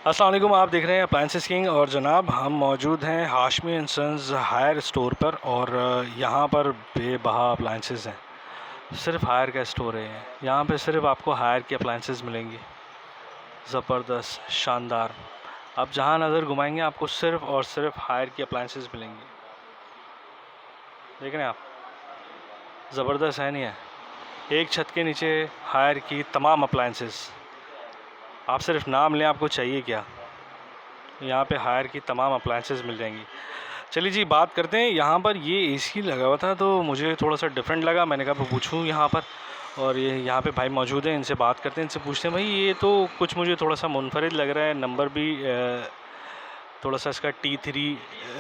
अस्सलाम वालेकुम। आप देख रहे हैं अप्लायंसेस किंग और जनाब हम मौजूद हैं Hashmi and sons hire store पर और यहाँ पर बेबहा अप्लायंसेस हैं। सिर्फ हायर का स्टोर है यहाँ पे सिर्फ आपको हायर की अप्लायंसेस मिलेंगी, ज़बरदस्त शानदार। आप जहाँ नज़र घुमाएंगे आपको सिर्फ और सिर्फ हायर की अप्लायंसेस मिलेंगी। देख रहे हैं आप, ज़बरदस्त है नहीं है? एक छत के नीचे हायर की तमाम अप्लायंसेस। आप सिर्फ नाम लें, आपको चाहिए क्या? यहाँ पे हायर की तमाम अप्लायंसेस मिल जाएंगी। चलिए जी बात करते हैं। यहाँ पर ये एसी लगा हुआ था तो मुझे थोड़ा सा डिफरेंट लगा, मैंने कहा पूछूँ यहाँ पर। और ये यहाँ पे भाई मौजूद हैं, इनसे बात करते हैं, इनसे पूछते हैं भाई ये तो कुछ मुझे थोड़ा सा मुनफरिद लग रहा है, नंबर भी थोड़ा सा इसका T3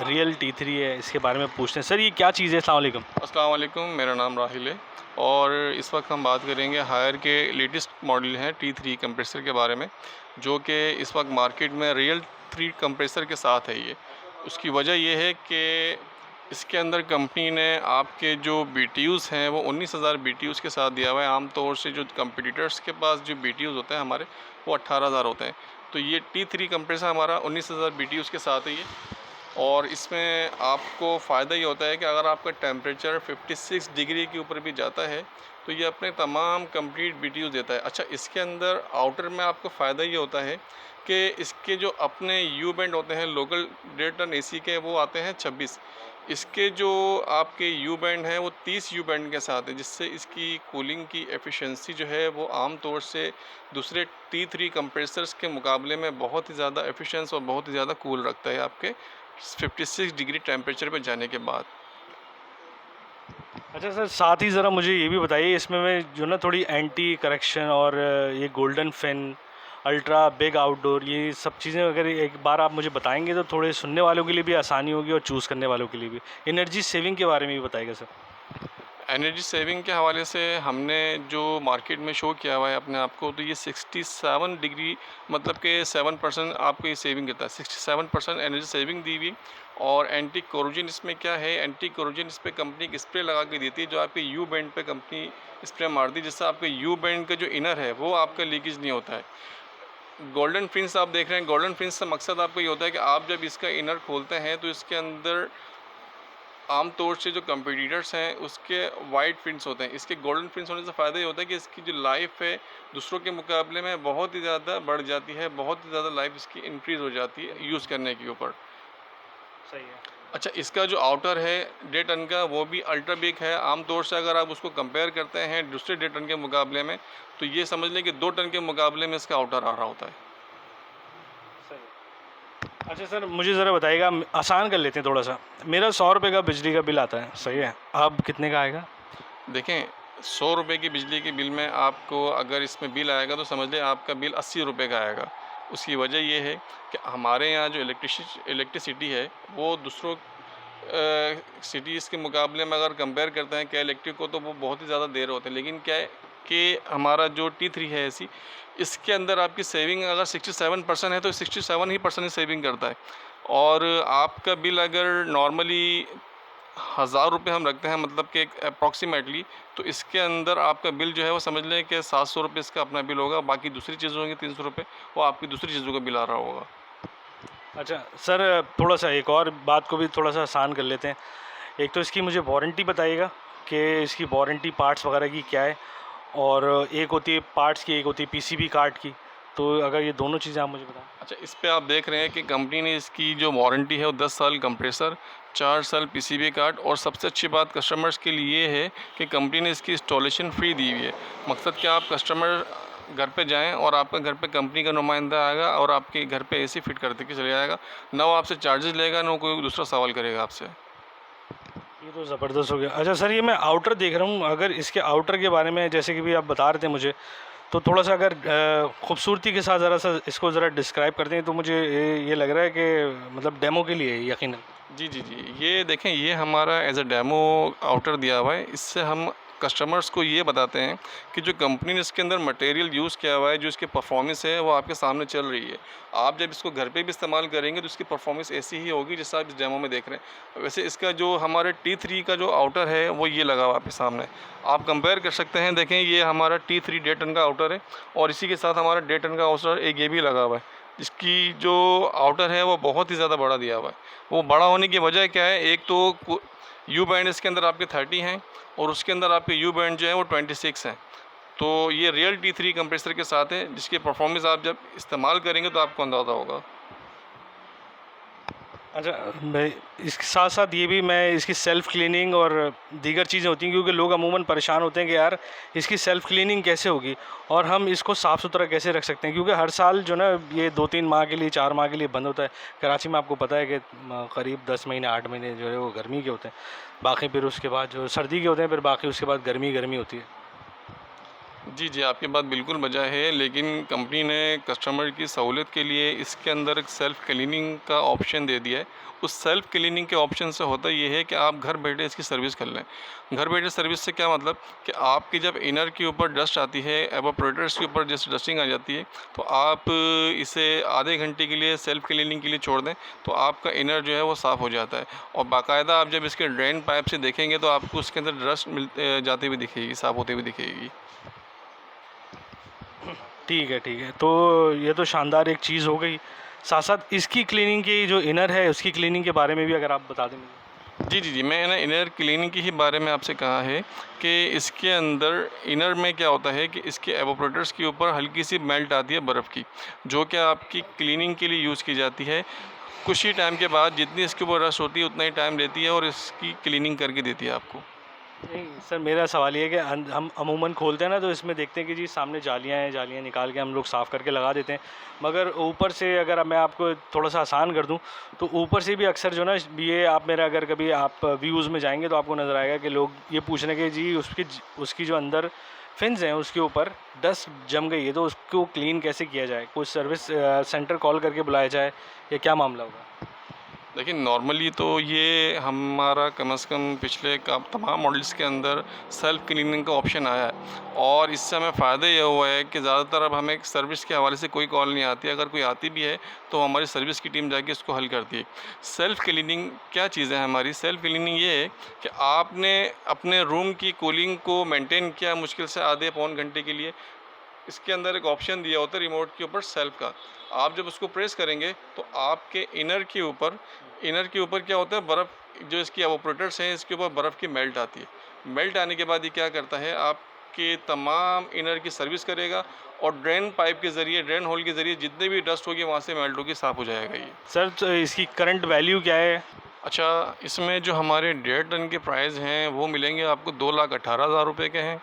रियल T3 है, इसके बारे में पूछते हैं। सर ये क्या चीज़ है? अस्सलाम वालेकुम। अस्सलाम वालेकुम, मेरा नाम राहिल है और इस वक्त हम बात करेंगे हायर के लेटेस्ट मॉडल हैं T3 कंप्रेसर के बारे में, जो कि इस वक्त मार्केट में रियल 3 कंप्रेसर के साथ है। ये उसकी वजह ये है कि इसके अंदर कंपनी ने आपके जो BTUs हैं वो 19,000 BTUs के साथ दिया हुआ है। आम तौर से जो कंपटीटर्स के पास जो BTUs होते हैं हमारे, वो 18,000 होते हैं। तो ये T3 कंप्रेसर हमारा 19,000 BTUs के साथ है ये। और इसमें आपको फ़ायदा ये होता है कि अगर आपका टेम्परेचर 56 डिग्री के ऊपर भी जाता है तो ये अपने तमाम कंप्लीट BTUs देता है। अच्छा, इसके अंदर आउटर में आपको फ़ायदा ये होता है कि इसके जो अपने यू बैंड होते हैं लोकल 1.5 टन AC के, वो आते हैं 26। इसके जो आपके यू बैंड हैं वो 30 यू बैंड के साथ है, जिससे इसकी कूलिंग की एफिशिएंसी जो है वो आम तौर से दूसरे T3 कंप्रेसर्स के मुकाबले में बहुत ही ज़्यादा एफिशिएंस और बहुत ही ज़्यादा कूल रखता है आपके 56 डिग्री टेम्परेचर पे जाने के बाद। अच्छा सर, साथ ही ज़रा मुझे ये भी बताइए, इसमें मैं जो ना थोड़ी एंटी करेक्शन और ये golden fin, ultra big outdoor, ये सब चीज़ें अगर एक बार आप मुझे बताएंगे तो थोड़े सुनने वालों के लिए भी आसानी होगी और चूज़ करने वालों के लिए भी। एनर्जी सेविंग के बारे में भी बताइएगा सर। एनर्जी सेविंग के हवाले से हमने जो मार्केट में शो किया हुआ है अपने आप को, तो ये 67 डिग्री मतलब कि 7% आपको ये सेविंग देता है। 67% एनर्जी सेविंग दी हुई। और एंटी कोरोजन इसमें क्या है, एंटी कोरोजन इस पर कंपनी एक स्प्रे लगा के देती है जो आपके यू बैंड पे कंपनी स्प्रे मारती है, जिससे आपके यू बैंड का जो इनर है वो आपका लीकेज नहीं होता है। गोल्डन फिन्स आप देख रहे हैं, गोल्डन फिन्स का मकसद आपको ये होता है कि आप जब इसका इनर खोलते हैं तो इसके अंदर आम तौर से जो कंपटीटर्स हैं उसके वाइट फिन्स होते हैं। इसके गोल्डन फिन्स होने से फ़ायदा ये होता है कि इसकी जो लाइफ है दूसरों के मुकाबले में बहुत ही ज़्यादा बढ़ जाती है, बहुत ही ज़्यादा लाइफ इसकी इंक्रीज़ हो जाती है यूज़ करने के ऊपर। सही है। अच्छा, इसका जो आउटर है 1.5 टन का, वो भी अल्ट्रा बिग है। आम तौर से अगर आप उसको कंपेयर करते हैं दूसरे 1.5 टन के मुकाबले में, तो ये समझ लें कि 2 टन के मुकाबले में इसका आउटर आ रहा होता है। अच्छा सर, मुझे ज़रा बताइएगा, आसान कर लेते हैं थोड़ा सा। मेरा 100 रुपये का बिजली का बिल आता है, सही है? अब कितने का आएगा? देखें, 100 रुपये की बिजली के बिल में आपको अगर इसमें बिल आएगा तो समझ लें आपका बिल 80 रुपये का आएगा। उसकी वजह ये है कि हमारे यहाँ जो इलेक्ट्रिसिटी है वो दूसरों सिटीज़ के मुकाबले में अगर कंपेयर करते हैं क्या इलेक्ट्रिक को, तो वो बहुत ही ज़्यादा देर होते हैं। लेकिन क्या है कि हमारा जो T3 है ऐसी, इसके अंदर आपकी सेविंग अगर 67% है तो 67 ही परसेंट सेविंग करता है। और आपका बिल अगर नॉर्मली 1000 रुपये हम रखते हैं, मतलब कि अप्रॉक्सीमेटली, तो इसके अंदर आपका बिल जो है वो समझ लें कि 700 रुपये इसका अपना बिल होगा। बाकी दूसरी चीज़ों होंगी 300 रुपये, वो आपकी दूसरी चीज़ों का बिल आ रहा होगा। अच्छा सर, थोड़ा सा एक और बात को भी थोड़ा सा आसान कर लेते हैं। एक तो इसकी मुझे वारंटी बताइएगा कि इसकी वारंटी पार्ट्स वगैरह की क्या है, और एक होती है पार्ट्स की, एक होती है PCB कार्ड की। तो अगर ये दोनों चीज़ें आप मुझे बताएं। अच्छा, इस पे आप देख रहे हैं कि कंपनी ने इसकी जो वारंटी है वो 10 साल कंप्रेसर, 4 साल PCB कार्ड, और सबसे अच्छी बात कस्टमर्स के लिए ये है कि कंपनी ने इसकी इंस्टॉलेशन फ्री दी हुई है। मकसद क्या, आप कस्टमर घर पे जाएं और आपके घर पे कंपनी का नुमाइंदा आएगा और आपके घर पे AC फिट कर के चले जाएगा। ना वो आपसे चार्जेस लेगा, ना कोई दूसरा सवाल करेगा आपसे। ये तो ज़बरदस्त हो गया। अच्छा सर, ये मैं आउटर देख रहा हूँ, अगर इसके आउटर के बारे में जैसे कि भी आप बता रहे थे मुझे, तो थोड़ा सा अगर खूबसूरती के साथ ज़रा सा इसको ज़रा डिस्क्राइब करते हैं तो मुझे ये लग रहा है कि मतलब डेमो के लिए यकीनन। जी जी जी, ये देखें, ये हमारा एज अ डेमो आउटर दिया हुआ है। इससे हम कस्टमर्स को ये बताते हैं कि जो कंपनी ने इसके अंदर मटेरियल यूज़ किया हुआ है, जो इसकी परफॉर्मेंस है वो आपके सामने चल रही है। आप जब इसको घर पे भी इस्तेमाल करेंगे तो इसकी परफॉर्मेंस ऐसी ही होगी जैसा आप इस डेमो में देख रहे हैं। वैसे इसका जो हमारे T3 का जो आउटर है वो ये लगा हुआ आपके सामने, आप कंपेयर कर सकते हैं। देखें, ये हमारा T3 1.5 टन का आउटर है और इसी के साथ हमारा 1.5 टन का आउटर एक ये भी लगा हुआ है। इसकी जो आउटर है वो बहुत ही ज़्यादा बड़ा दिया हुआ है। वो बड़ा होने की वजह क्या है, एक तो यू बैंड इसके अंदर आपके 30 हैं और उसके अंदर आपके यू बैंड जो है वो 26 हैं। तो ये रियल T3 कंप्रेसर के साथ है, जिसकी परफॉर्मेंस आप जब इस्तेमाल करेंगे तो आपको अंदाज़ा होगा। अच्छा भाई, इसके साथ साथ ये भी मैं इसकी सेल्फ़ क्लीनिंग और दीगर चीज़ें होती हैं, क्योंकि लोग अमूमन परेशान होते हैं कि यार इसकी सेल्फ़ क्लीनिंग कैसे होगी और हम इसको साफ़ सुथरा कैसे रख सकते हैं, क्योंकि हर साल जो ना ये 2-3 माह के लिए 4 माह के लिए बंद होता है। कराची में आपको पता है कि करीब 10 महीने 8 महीने जो है वो गर्मी के होते हैं, बाकी फिर उसके बाद जो सर्दी के होते हैं, फिर बाकी उसके बाद गर्मी होती है। जी, जी, आपकी बात बिल्कुल बजा है, लेकिन कंपनी ने कस्टमर की सहूलियत के लिए इसके अंदर एक सेल्फ़ क्लीनिंग का ऑप्शन दे दिया है। उस सेल्फ़ क्लीनिंग के ऑप्शन से होता ये है कि आप घर बैठे इसकी सर्विस कर लें। घर बैठे सर्विस से क्या मतलब कि आपकी जब इनर के ऊपर डस्ट आती है, एवापोरेटर्स के ऊपर जैसे डस्टिंग आ जाती है, तो आप इसे आधे घंटे के लिए सेल्फ़ क्लीनिंग के लिए छोड़ दें, तो आपका इनर जो है वो साफ़ हो जाता है। और बाकायदा आप जब इसके ड्रेन पाइप से देखेंगे तो आपको उसके अंदर डस्ट जाती हुई दिखेगी, साफ़ होती हुई दिखेगी। ठीक है। तो ये तो शानदार एक चीज़ हो गई। साथ साथ इसकी क्लीनिंग की जो इनर है उसकी क्लीनिंग के बारे में भी अगर आप बता दें मुझे। जी, जी, जी, मैं इनर क्लीनिंग की ही बारे में आपसे कहा है कि इसके अंदर इनर में क्या होता है कि इसके एवापोरेटर्स के ऊपर हल्की सी मेल्ट आती है बर्फ़ की, जो कि आपकी क्लीनिंग के लिए यूज़ की जाती है। कुछ ही टाइम के बाद जितनी इसके ऊपर रस्ट होती है उतना ही टाइम लेती है और इसकी क्लीनिंग करके देती है आपको। नहीं सर, मेरा सवाल ये है कि हम अमूमन खोलते हैं ना तो इसमें देखते हैं कि जी सामने जालियाँ हैं, जालियाँ निकाल के हम लोग साफ़ करके लगा देते हैं, मगर ऊपर से अगर मैं आपको थोड़ा सा आसान कर दूं तो ऊपर से भी अक्सर जो ना ये आप मेरा अगर कभी आप व्यूज़ में जाएंगे तो आपको नज़र आएगा कि लोग ये पूछ रहे हैं कि जी उसकी जो अंदर फिन्स हैं उसके ऊपर डस्ट जम गई है तो उसको क्लीन कैसे किया जाए, कुछ सर्विस सेंटर कॉल करके बुलाया जाए या क्या मामला होगा? देखिए, नॉर्मली तो ये हमारा कम से कम पिछले तमाम मॉडल्स के अंदर सेल्फ़ क्लीनिंग का ऑप्शन आया है और इससे हमें फ़ायदा ये हुआ है कि ज़्यादातर अब हमें सर्विस के हवाले से कोई कॉल नहीं आती है। अगर कोई आती भी है तो हमारी सर्विस की टीम जाके इसको हल करती है। सेल्फ़ क्लीनिंग क्या चीज़ है हमारी? सेल्फ़ क्लीनिंग ये है कि आपने अपने रूम की कूलिंग को मेंटेन किया मुश्किल से आधे पौन घंटे के लिए, इसके अंदर एक ऑप्शन दिया होता है रिमोट के ऊपर सेल्फ का। आप जब उसको प्रेस करेंगे तो आपके इनर के ऊपर क्या होता है, बर्फ़ जो इसकी एवापोरेटर्स हैं इसके ऊपर बर्फ़ की मेल्ट आती है। मेल्ट आने के बाद ये क्या करता है, आपके तमाम इनर की सर्विस करेगा और ड्रेन पाइप के ज़रिए, ड्रेन होल के ज़रिए जितने भी डस्ट होगी वहाँ से मेल्ट होकर साफ़ हो जाएगा ये। सर तो इसकी करंट वैल्यू क्या है? अच्छा, इसमें जो हमारे 1.5 टन के प्राइस हैं वो मिलेंगे आपको 2,18,000 रुपये के हैं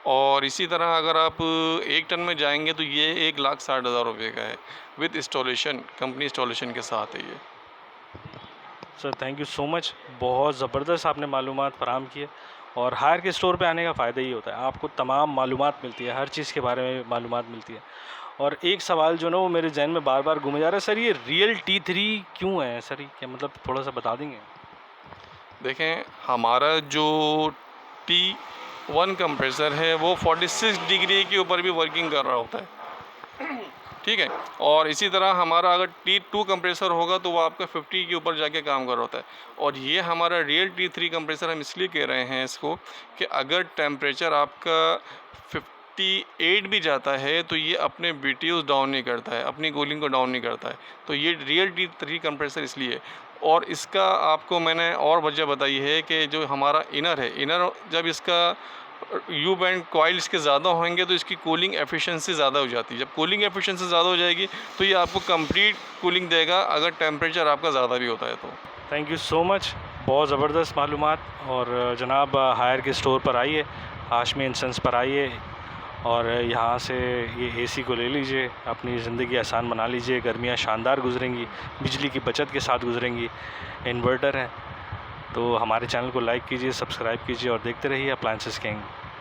और इसी तरह अगर आप 1 टन में जाएंगे तो ये 1,60,000 रुपये का है विद इंस्टॉलेशन, कंपनी इंस्टॉलेशन के साथ है ये। Sir thank you so much, बहुत ज़बरदस्त आपने मालूमात फराहम किए और हायर के स्टोर पे आने का फ़ायदा ही होता है, आपको तमाम मालूमात मिलती है, हर चीज़ के बारे में मालूमात मिलती है। और एक सवाल जो ना वो मेरे जहन में बार बार घूमे जा रहा है, सर ये रियल T3 क्यों है सर? क्या मतलब थोड़ा सा बता देंगे? देखें, हमारा जो T1 कंप्रेसर है वो 46 डिग्री के ऊपर भी वर्किंग कर रहा होता है, ठीक है। और इसी तरह हमारा अगर T2 कंप्रेसर होगा तो वो आपका 50 के ऊपर जाके काम कर रहा होता है। और ये हमारा रियल T3 कंप्रेसर हम इसलिए कह रहे हैं इसको कि अगर टेम्परेचर आपका 58 भी जाता है तो ये अपने BTUs डाउन नहीं करता है, अपनी कूलिंग को डाउन नहीं करता है। तो ये रियल T3 कंप्रेसर इसलिए। और इसका आपको मैंने और वजह बताई है कि जो हमारा इनर है, इनर जब इसका यू बैंड कॉइल इसके ज़्यादा होंगे तो इसकी कूलिंग एफिशिएंसी ज़्यादा हो जाती है। जब कूलिंग एफिशिएंसी ज़्यादा हो जाएगी तो ये आपको कंप्लीट कूलिंग देगा अगर टेम्परेचर आपका ज़्यादा भी होता है तो। थैंक यू सो मच, बहुत ज़बरदस्त मालूमात। और जनाब हायर के स्टोर पर आइए, हाशमी एंड सन्स पर आइए और यहाँ से ये AC को ले लीजिए, अपनी ज़िंदगी आसान बना लीजिए। गर्मियाँ शानदार गुजरेंगी, बिजली की बचत के साथ गुजरेंगी, इन्वर्टर है। तो हमारे चैनल को लाइक कीजिए, सब्सक्राइब कीजिए और देखते रहिए अप्लायंसेस किंग।